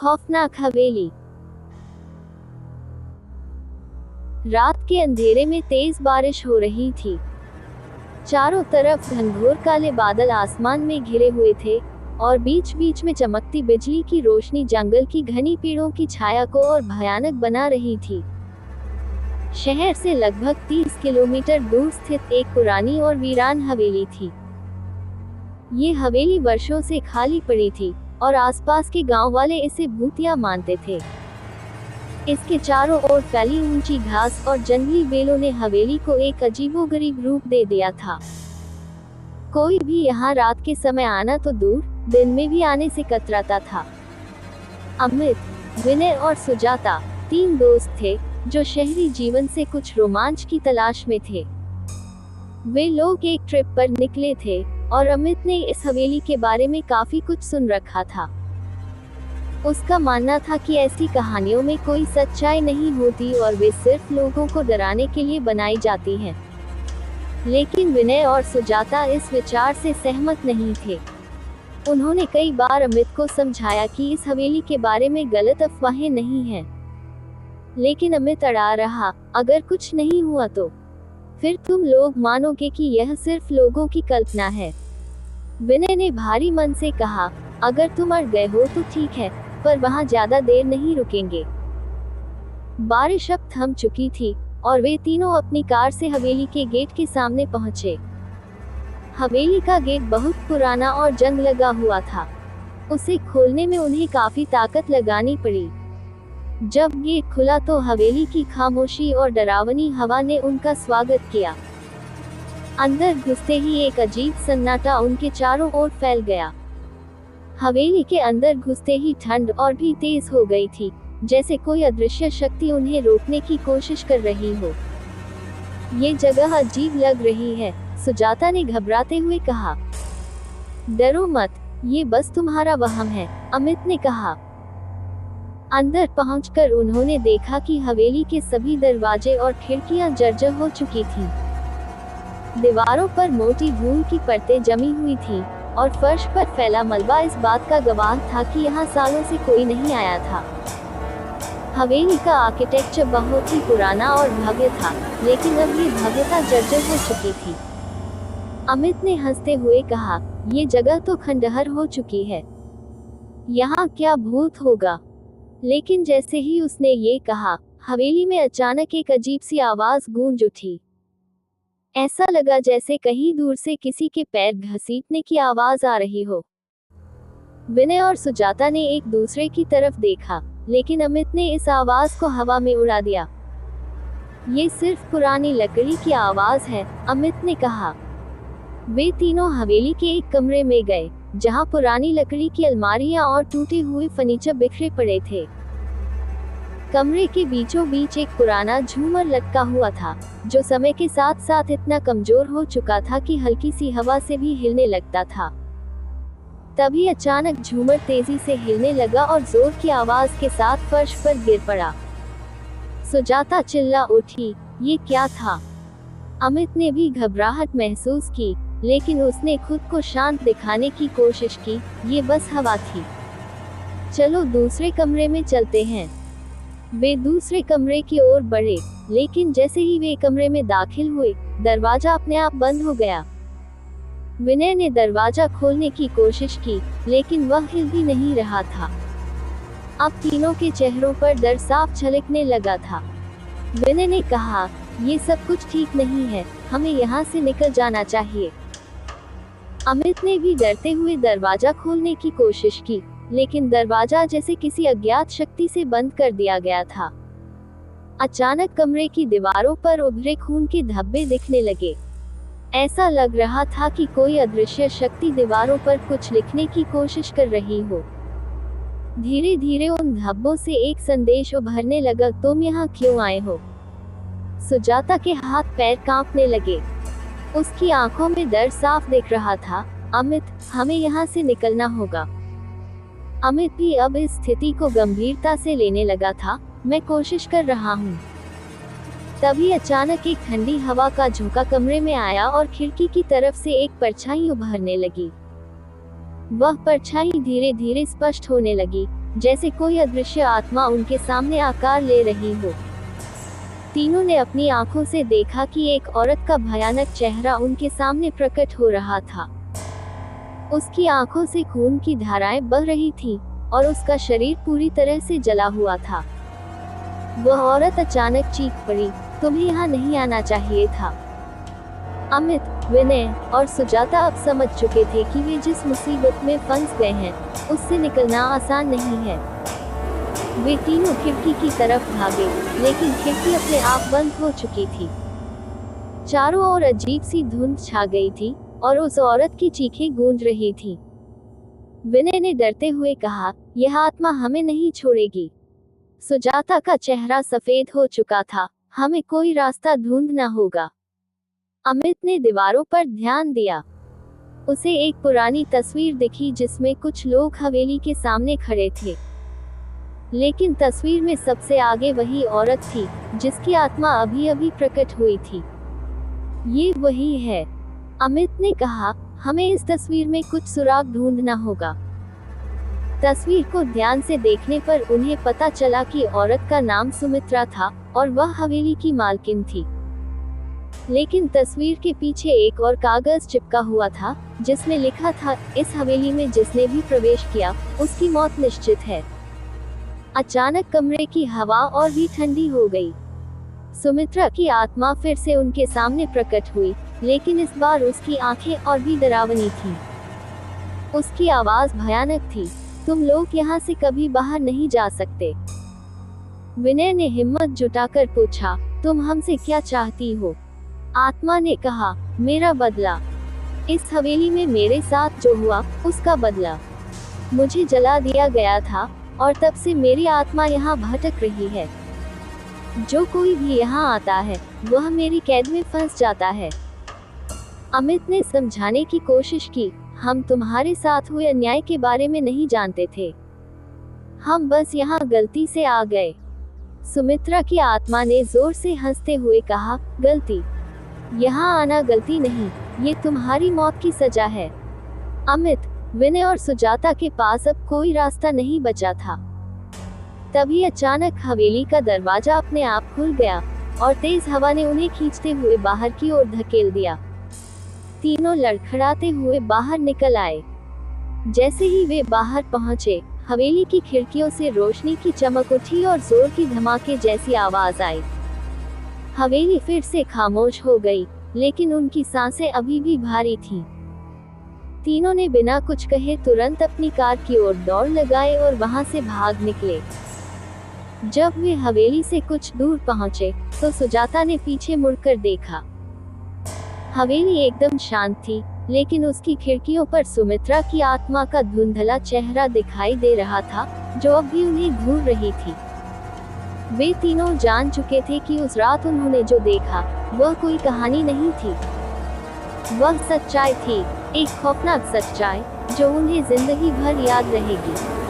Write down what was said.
खौफनाक हवेली। रात के अंधेरे में तेज बारिश हो रही थी। चारों तरफ घनघोर काले बादल आसमान में घिरे हुए थे और बीच बीच में चमकती बिजली की रोशनी जंगल की घनी पेड़ों की छाया को और भयानक बना रही थी। शहर से लगभग 30 किलोमीटर दूर स्थित एक पुरानी और वीरान हवेली थी। ये हवेली वर्षों से खाली पड़ी थी और आसपास के गांव वाले इसे भूतिया मानते थे। इसके चारों ओर फैली ऊंची घास और जंगली बेलों ने हवेली को एक अजीबोगरीब रूप दे दिया था। कोई भी यहाँ रात के समय आना तो दूर, दिन में भी आने से कतराता था। अमित, विनय और सुजाता 3 दोस्त थे जो शहरी जीवन से कुछ रोमांच की तलाश में थे। वे लोग एक ट्रिप पर निकले थे और अमित ने इस हवेली के बारे में काफी कुछ सुन रखा था। उसका मानना था कि ऐसी कहानियों में कोई सच्चाई नहीं होती और वे सिर्फ लोगों को डराने के लिए बनाई जाती हैं। लेकिन विनय और सुजाता इस विचार से सहमत नहीं थे। उन्होंने कई बार अमित को समझाया कि इस हवेली के बारे में गलत अफवाहें नहीं हैं। लेकिन अमित अड़ा रहा, अगर कुछ नहीं हुआ तो फिर तुम लोग मानोगे कि यह सिर्फ लोगों की कल्पना है। विनय ने भारी मन से कहा, अगर तुम अड़ गए हो तो ठीक है, पर वहां ज्यादा देर नहीं रुकेंगे। बारिश अब थम चुकी थी और वे तीनों अपनी कार से हवेली के गेट के सामने पहुंचे। हवेली का गेट बहुत पुराना और जंग लगा हुआ था। उसे खोलने में उन्हें काफी ताकत लगानी पड़ी। जब गेट खुला तो हवेली की खामोशी और डरावनी हवा ने उनका स्वागत किया। अंदर घुसते ही एक अजीब सन्नाटा उनके चारों ओर फैल गया। हवेली के अंदर घुसते ही ठंड और भी तेज हो गई थी, जैसे कोई अदृश्य शक्ति उन्हें रोकने की कोशिश कर रही हो। ये जगह अजीब लग रही है, सुजाता ने घबराते हुए कहा। डरो मत, ये बस तुम्हारा वहम है, अमित ने कहा। अंदर पहुंचकर उन्होंने देखा कि हवेली के सभी दरवाजे और खिड़कियां जर्जर हो चुकी थीं। दीवारों पर मोटी धूल की परतें जमी हुई थीं और फर्श पर फैला मलबा इस बात का गवाह था कि यहाँ सालों से कोई नहीं आया था। हवेली का आर्किटेक्चर बहुत ही पुराना और भव्य था, लेकिन अब ये भव्यता जर्जर हो चुकी थी। अमित ने हंसते हुए कहा, ये जगह तो खंडहर हो चुकी है, यहाँ क्या भूत होगा। लेकिन जैसे ही उसने ये कहा, हवेली में अचानक एक अजीब सी आवाज गूंज उठी। ऐसा लगा जैसे कहीं दूर से किसी के पैर घसीटने की आवाज आ रही हो। विनय और सुजाता ने एक दूसरे की तरफ देखा, लेकिन अमित ने इस आवाज को हवा में उड़ा दिया। ये सिर्फ पुरानी लकड़ी की आवाज है, अमित ने कहा। वे तीनों हवेली के एक कमरे में गए, जहां पुरानी लकड़ी की अलमारियां और टूटे हुए फर्नीचर बिखरे पड़े थे। कमरे के बीचों बीच एक पुराना झूमर लटका हुआ था, जो समय के साथ साथ इतना कमजोर हो चुका था कि हल्की सी हवा से भी हिलने लगता था। तभी अचानक झूमर तेजी से हिलने लगा और जोर की आवाज के साथ फर्श पर गिर पड़ा। सुजाता चिल्ला उठी, ये क्या था? अमित ने भी घबराहट महसूस की, लेकिन उसने खुद को शांत दिखाने की कोशिश की, ये बस हवा थी। चलो दूसरे कमरे में चलते हैं। वे दूसरे कमरे की ओर बढ़े, लेकिन जैसे ही वे कमरे में दाखिल हुए, दरवाजा अपने आप बंद हो गया। विनय ने दरवाजा खोलने की कोशिश की, लेकिन वह हिल भी नहीं रहा था। अब तीनों के चेहरों पर डर साफ झलकने लगा था। विनय ने कहा, ये सब कुछ ठीक नहीं है, हमें यहाँ से निकल जाना चाहिए। अमित ने भी डरते हुए दरवाजा खोलने की कोशिश की, लेकिन दरवाजा जैसे किसी अज्ञात शक्ति से बंद कर दिया गया था। अचानक कमरे की दीवारों पर उभरे खून के धब्बे दिखने लगे। ऐसा लग रहा था कि कोई अदृश्य शक्ति दीवारों पर कुछ लिखने की कोशिश कर रही हो। धीरे धीरे उन धब्बों से एक संदेश उभरने लगा, तुम यहाँ क्यों आए हो? सुजाता के हाथ पैर कांपने लगे। उसकी आंखों में डर साफ दिख रहा था। अमित, हमें यहाँ से निकलना होगा। अमित भी अब इस स्थिति को गंभीरता से लेने लगा था। मैं कोशिश कर रहा हूँ। तभी अचानक एक ठंडी हवा का झोंका कमरे में आया और खिड़की की तरफ से एक परछाई उभरने लगी। वह परछाई धीरे धीरे स्पष्ट होने लगी जैसे कोई अदृश्य आत्मा उनके सामने आकार ले रही हो। तीनों ने अपनी आंखों से देखा कि एक औरत का भयानक चेहरा उनके सामने प्रकट हो रहा था। उसकी आंखों से खून की धाराएं बह रही थीं, और उसका शरीर पूरी तरह से जला हुआ था। वह औरत अचानक चीख पड़ी, तुम्हें यहाँ नहीं आना चाहिए था। अमित, विनय और सुजाता अब समझ चुके थे कि वे जिस मुसीबत में फंस गए हैं, उससे निकलना आसान नहीं है। वे तीनों खिड़की की तरफ भागे, लेकिन खिड़की अपने आप बंद हो चुकी थी। चारों ओर अजीब सी धुंध छा गई थी, और उस औरत की चीखें गूंज रही थी। विनय ने डरते हुए कहा, यह आत्मा हमें नहीं छोड़ेगी। सुजाता का चेहरा सफेद हो चुका था, हमें कोई रास्ता ढूंढना होगा। अमित ने दीवारों पर ध्यान दिया। उसे एक पुरानी तस्वीर दिखी जिसमें कुछ लोग हवेली के सामने खड़े थे, लेकिन तस्वीर में सबसे आगे वही औरत थी जिसकी आत्मा अभी अभी प्रकट हुई थी। ये वही है, अमित ने कहा, हमें इस तस्वीर में कुछ सुराग ढूंढना होगा। तस्वीर को ध्यान से देखने पर उन्हें पता चला कि औरत का नाम सुमित्रा था और वह हवेली की मालकिन थी। लेकिन तस्वीर के पीछे एक और कागज चिपका हुआ था जिसमें लिखा था, इस हवेली में जिसने भी प्रवेश किया उसकी मौत निश्चित है। अचानक कमरे की हवा और भी ठंडी हो गई। सुमित्रा की आत्मा फिर से उनके सामने प्रकट हुई, लेकिन इस बार उसकी आंखें और भी डरावनी थीं। उसकी आवाज भयानक थी, तुम लोग यहाँ से कभी बाहर नहीं जा सकते। विनय ने हिम्मत जुटाकर पूछा, तुम हमसे क्या चाहती हो? आत्मा ने कहा, मेरा बदला। इस हवेली में मेरे साथ जो हुआ उसका बदला। मुझे जला दिया गया था और तब से मेरी आत्मा यहाँ भटक रही है। जो कोई भी यहाँ आता है वह मेरी कैद में फंस जाता है। अमित ने समझाने की कोशिश की, हम तुम्हारे साथ हुए अन्याय के बारे में नहीं जानते थे, हम बस यहाँ गलती से आ गए। सुमित्रा की आत्मा ने जोर से हंसते हुए कहा, गलती? यहाँ आना गलती नहीं, ये तुम्हारी मौत की सजा है। अमित, विनय और सुजाता के पास अब कोई रास्ता नहीं बचा था। तभी अचानक हवेली का दरवाजा अपने आप खुल गया और तेज हवा ने उन्हें खींचते हुए बाहर की ओर धकेल दिया। तीनों लड़खड़ाते हुए बाहर निकल आए। जैसे ही वे बाहर पहुंचे, हवेली की खिड़कियों से रोशनी की चमक उठी और जोर की धमाके जैसी आवाज आई। हवेली फिर से खामोश हो गई, लेकिन उनकी सांसें अभी भी भारी थीं। तीनों ने बिना कुछ कहे तुरंत अपनी कार की ओर दौड़ लगाए और वहां से भाग निकले। जब वे हवेली से कुछ दूर पहुंचे, तो सुजाता ने पीछे मुड़कर देखा। हवेली एकदम शांत थी, लेकिन उसकी खिड़कियों पर सुमित्रा की आत्मा का धुंधला चेहरा दिखाई दे रहा था, जो अब भी उन्हें घूर रही थी। वे तीनों जान चुके थे कि उस रात उन्होंने जो देखा वह कोई कहानी नहीं थी, वह सच्चाई थी, एक खौफनाक सच्चाई जो उन्हें जिंदगी भर याद रहेगी।